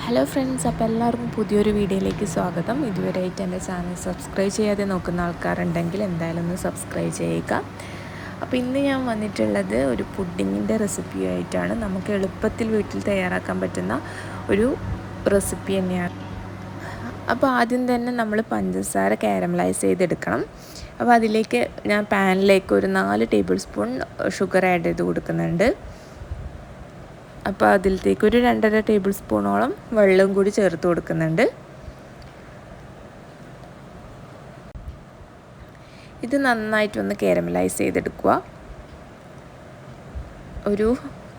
Hello friends, അപ്പോൾ എല്ലാവർക്കും പുതിയൊരു വീഡിയോയിലേക്ക് സ്വാഗതം. ഇതുവരെയായിട്ട് എൻ്റെ ചാനൽ സബ്സ്ക്രൈബ് ചെയ്യാതെ നോക്കുന്ന ആൾക്കാരുണ്ടെങ്കിൽ എന്തായാലും ഒന്ന് സബ്സ്ക്രൈബ് ചെയ്യുക. അപ്പോൾ ഇന്ന് ഞാൻ വന്നിട്ടുള്ളത് ഒരു പുഡിങ്ങിൻ്റെ റെസിപ്പിയായിട്ടാണ്. നമുക്ക് എളുപ്പത്തിൽ വീട്ടിൽ തയ്യാറാക്കാൻ പറ്റുന്ന ഒരു റെസിപ്പി തന്നെയാണ്. അപ്പോൾ ആദ്യം തന്നെ നമ്മൾ പഞ്ചസാര കാരമലൈസ് ചെയ്തെടുക്കണം. അപ്പോൾ അതിലേക്ക് ഞാൻ പാനിലേക്ക് ഒരു 4 ടേബിൾ സ്പൂൺ ഷുഗർ ആഡ് ചെയ്ത് കൊടുക്കുന്നുണ്ട്. അപ്പോൾ അതിലത്തേക്ക് ഒരു 2.5 ടേബിൾ സ്പൂണോളം വെള്ളം കൂടി ചേർത്ത് കൊടുക്കുന്നുണ്ട്. ഇത് നന്നായിട്ടൊന്ന് കാരമലൈസ് ചെയ്തെടുക്കുക. ഒരു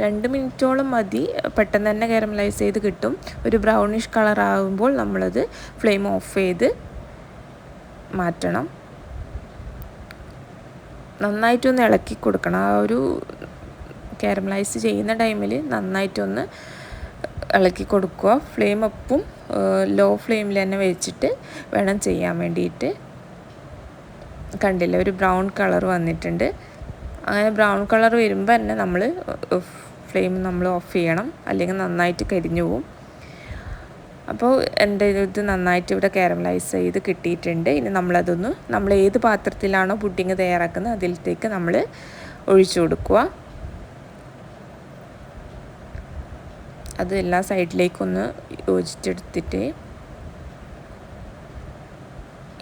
2 മിനിറ്റോളം മതി, പെട്ടെന്ന് തന്നെ കാരമലൈസ് ചെയ്ത് കിട്ടും. ഒരു ബ്രൗണിഷ് കളർ ആകുമ്പോൾ നമ്മളത് ഫ്ലെയിം ഓഫ് ചെയ്ത് മാറ്റണം. നന്നായിട്ടൊന്ന് ഇളക്കി കൊടുക്കണം. ആ ഒരു കാരമലൈസ് ചെയ്യുന്ന ടൈമിൽ നന്നായിട്ടൊന്ന് ഇളക്കി കൊടുക്കുക. ഫ്ലെയിം അപ്പും ലോ ഫ്ലെയിമിൽ തന്നെ വെച്ചിട്ട് വേണം ചെയ്യാൻ വേണ്ടിയിട്ട്. കണ്ടില്ല, ഒരു ബ്രൗൺ കളർ വന്നിട്ടുണ്ട്. അങ്ങനെ ബ്രൗൺ കളർ വരുമ്പോൾ തന്നെ നമ്മൾ ഫ്ലെയിം ഓഫ് ചെയ്യണം, അല്ലെങ്കിൽ നന്നായിട്ട് കരിഞ്ഞു പോവും. അപ്പോൾ എൻ്റെ ഇത് നന്നായിട്ട് ഇവിടെ കാരമലൈസ് ചെയ്ത് കിട്ടിയിട്ടുണ്ട്. ഇനി നമ്മൾ ഏത് പാത്രത്തിലാണോ പുഡിങ് തയ്യാറാക്കുന്നത് അതിലത്തേക്ക് നമ്മൾ ഒഴിച്ചു കൊടുക്കുക. അത് എല്ലാ സൈഡിലേക്കൊന്ന് യോജിച്ചെടുത്തിട്ട്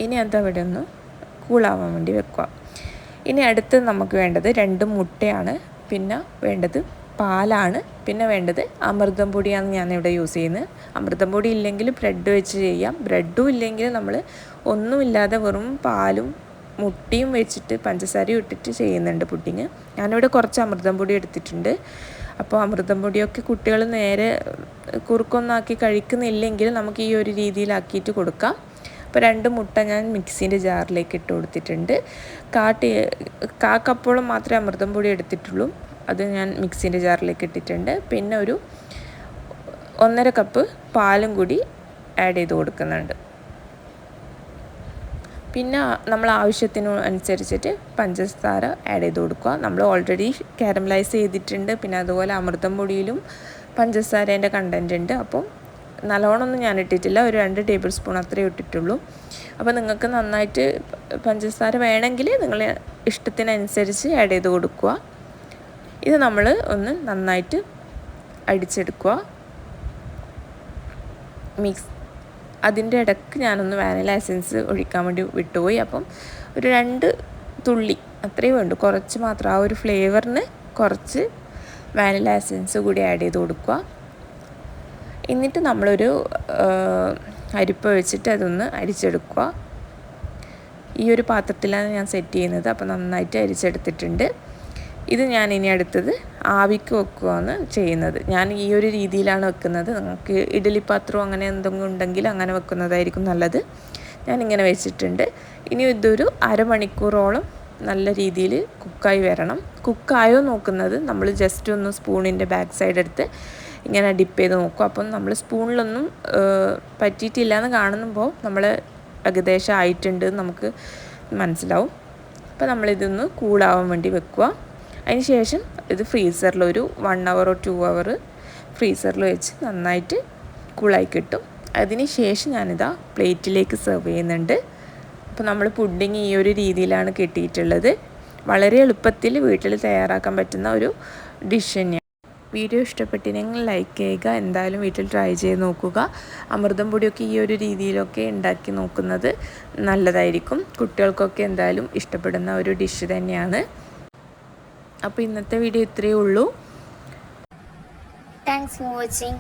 ഇനി അതവിടെ ഒന്ന് കൂളാവാൻ വേണ്ടി വെക്കുക. ഇനി അടുത്ത് നമുക്ക് വേണ്ടത് 2 മുട്ടയാണ്, പിന്നെ വേണ്ടത് പാലാണ്, പിന്നെ വേണ്ടത് അമൃതം പൊടിയാണ് ഞാനിവിടെ യൂസ് ചെയ്യുന്നത്. അമൃതം പൊടി ഇല്ലെങ്കിൽ ബ്രെഡ് വെച്ച് ചെയ്യാം. ബ്രെഡും ഇല്ലെങ്കിൽ നമ്മൾ ഒന്നുമില്ലാതെ വെറും പാലും മുട്ടയും വെച്ചിട്ട് പഞ്ചസാരയും ഇട്ടിട്ട് ചെയ്യുന്നുണ്ട് പുഡിങ്. ഞാനിവിടെ കുറച്ച് അമൃതം പൊടി എടുത്തിട്ടുണ്ട്. അപ്പോൾ അമൃതം പൊടിയൊക്കെ കുട്ടികൾ നേരെ കുറുക്കൊന്നാക്കി കഴിക്കുന്നില്ലെങ്കിൽ നമുക്ക് ഈ ഒരു രീതിയിലാക്കിയിട്ട് കൊടുക്കാം. അപ്പോൾ 2 മുട്ട ഞാൻ മിക്സീൻ്റെ ജാറിലേക്ക് ഇട്ട് കൊടുത്തിട്ടുണ്ട്. കാ കപ്പോളം മാത്രമേ അമൃതം പൊടി എടുത്തിട്ടുള്ളൂ. അത് ഞാൻ മിക്സീൻ്റെ ജാറിലേക്ക് ഇട്ടിട്ടുണ്ട്. പിന്നെ ഒരു 1.5 കപ്പ് പാലും കൂടി ആഡ് ചെയ്ത് കൊടുക്കുന്നുണ്ട്. പിന്നെ നമ്മൾ ആവശ്യത്തിന് അനുസരിച്ചിട്ട് പഞ്ചസാര ആഡ് ചെയ്ത് കൊടുക്കുക. നമ്മൾ ഓൾറെഡി കാരമലൈസ് ചെയ്തിട്ടുണ്ട്. പിന്നെ അതുപോലെ അമൃതം പൊടിയിലും പഞ്ചസാരേൻ്റെ കണ്ടൻറ്റ് ഉണ്ട്. അപ്പോൾ നല്ലോണമൊന്നും ഞാൻ ഇട്ടിട്ടില്ല, ഒരു 2 ടേബിൾ സ്പൂൺ അത്രയേ ഇട്ടിട്ടുള്ളൂ. അപ്പോൾ നിങ്ങൾക്ക് നന്നായിട്ട് പഞ്ചസാര വേണമെങ്കിൽ നിങ്ങൾ ഇഷ്ടത്തിനനുസരിച്ച് ആഡ് ചെയ്ത് കൊടുക്കുക. ഇത് നമ്മൾ ഒന്ന് നന്നായിട്ട് അടിച്ചെടുക്കുക. അതിൻ്റെ ഇടയ്ക്ക് ഞാനൊന്ന് വാനില എസൻസ് ഒഴിക്കാൻ വേണ്ടി വിട്ടുപോയി. അപ്പം ഒരു 2 തുള്ളി അത്രയും വേണ്ടു, കുറച്ച് മാത്രം. ആ ഒരു ഫ്ലേവറിന് കുറച്ച് വാനില എസൻസ് കൂടി ആഡ് ചെയ്ത് കൊടുക്കുക. എന്നിട്ട് നമ്മളൊരു അരിപ്പ വെച്ചിട്ട് അതൊന്ന് അരിച്ചെടുക്കുക. ഈ ഒരു പാത്രത്തിലാണ് ഞാൻ സെറ്റ് ചെയ്യുന്നത്. അപ്പോൾ നന്നായിട്ട് അരിച്ചെടുത്തിട്ടുണ്ട്. ഇത് ഞാൻ ഇനി അടുത്തത് ആവിക്ക് വെക്കുകയാണ് ചെയ്യുന്നത്. ഞാൻ ഈ ഒരു രീതിയിലാണ് വെക്കുന്നത്. നിങ്ങൾക്ക് ഇഡ്ഡലി പാത്രവും അങ്ങനെ എന്തെങ്കിലും ഉണ്ടെങ്കിൽ അങ്ങനെ വെക്കുന്നതായിരിക്കും നല്ലത്. ഞാനിങ്ങനെ വെച്ചിട്ടുണ്ട്. ഇനി ഇതൊരു അരമണിക്കൂറോളം നല്ല രീതിയിൽ കുക്കായി വരണം. കുക്കായോ നോക്കുന്നത് നമ്മൾ ജസ്റ്റ് ഒന്ന് സ്പൂണിൻ്റെ ബാക്ക് സൈഡ് എടുത്ത് ഇങ്ങനെ ഡിപ്പ് ചെയ്ത് നോക്കും. അപ്പം നമ്മൾ സ്പൂണിലൊന്നും പറ്റിയിട്ടില്ല എന്ന് കാണുമ്പോൾ നമ്മൾ ഏകദേശം ആയിട്ടുണ്ട് നമുക്ക് മനസ്സിലാവും. അപ്പോൾ നമ്മളിതൊന്ന് കൂളാവാൻ വേണ്ടി വെക്കുക. അതിന് ശേഷം ഇത് ഫ്രീസറിൽ ഒരു 1 hour or 2 hour ഫ്രീസറിൽ വെച്ച് നന്നായിട്ട് കൂളായി കിട്ടും. അതിന് ശേഷം ഞാനിതാ പ്ലേറ്റിലേക്ക് സെർവ് ചെയ്യുന്നുണ്ട്. അപ്പോൾ നമ്മൾ പുഡിങ് ഈ ഒരു രീതിയിലാണ് കിട്ടിയിട്ടുള്ളത്. വളരെ എളുപ്പത്തിൽ വീട്ടിൽ തയ്യാറാക്കാൻ പറ്റുന്ന ഒരു ഡിഷ് തന്നെയാണ്. വീഡിയോ ഇഷ്ടപ്പെട്ടില്ലെങ്കിൽ ലൈക്ക് ചെയ്യുക. എന്തായാലും വീട്ടിൽ ട്രൈ ചെയ്ത് നോക്കുക. അമൃതം പൊടിയൊക്കെ ഈ ഒരു രീതിയിലൊക്കെ ഉണ്ടാക്കി നോക്കുന്നത് നല്ലതായിരിക്കും. കുട്ടികൾക്കൊക്കെ എന്തായാലും ഇഷ്ടപ്പെടുന്ന ഒരു ഡിഷ് തന്നെയാണ്. അപ്പോൾ ഇന്നത്തെ വീഡിയോ ഇത്രയേ ഉള്ളൂ. Thanks for watching.